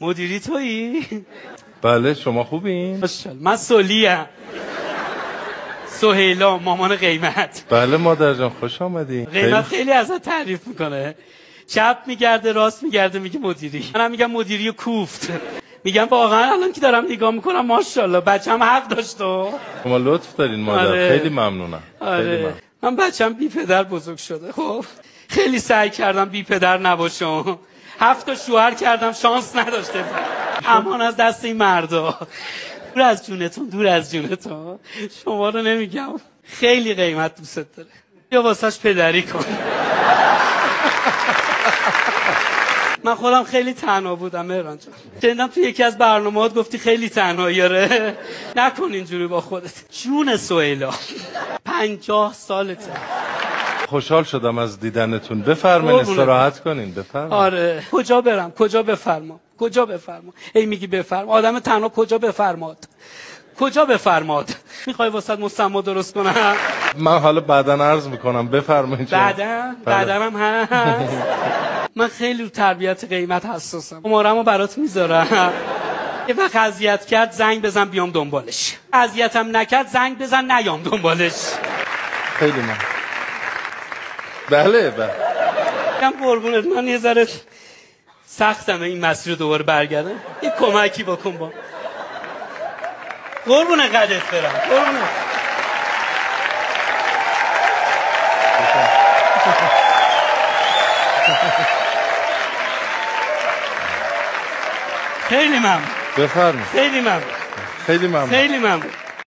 مدیری تویی؟ بله شما خوبین؟ ماشاءالله. من سولیم. سهیلا مامان قیمت. بله مادر جان خوش آمدی. قیمت خیلی ازت تعریف میکنه. چپ میگرده راست میگرده میگه مدیری. منم میگم مدیری کوفت. میگم واقعا الان که دارم نگاه میکنم ماشاءالله بچه‌م حق داشت. شما لطف دارین مادر. آره. خیلی ممنونم. آره. خیلی ممنون. من بچه‌م بی پدر بزرگ شده. خب خیلی سعی کردم بی پدر نباشم. 7 شوهر کردم شانس نداشته. امان از دست این مردا. دور از جونتون دور از جونتون. شما رو نمیگم. خیلی قیمت دوست داره. یا واسش پدری کن. من خودم خیلی تنها بودم مهران جان. شنیدم تو یکی از برنامه‌هات گفتی خیلی تنهایی آره. نکن اینجوری با خودت. جون سهیلا 50 سالته. خوشحال شدم از دیدنتون. بفرمایید استراحت کنین. بفرمایید. آره کجا برم کجا بفرما کجا بفرما هی میگی بفرما آدم تنها کجا بفرماد کجا بفرماد میخوای واسط مصمم درست کنم من حالا بعداً عرض میکنم. بفرمایید. بعداً هم هست. من خیلی رو تربیت قیمت حساسم. شماره‌مو برات میذارم. یه وقت اذیت کرد زنگ بزن بیام دنبالش. اذیتم نکرد زنگ بزن نیام دنبالش. خیلی من. بله. میگم قربونت من یه ذره سختمه این مسیر رو دوباره برگردم. یه کمکی بکن با. قربون قدت برم. قربون. خیلی ممنون. بفرمایید. خیلی ممنون. خیلی ممنون. خیلی ممنون.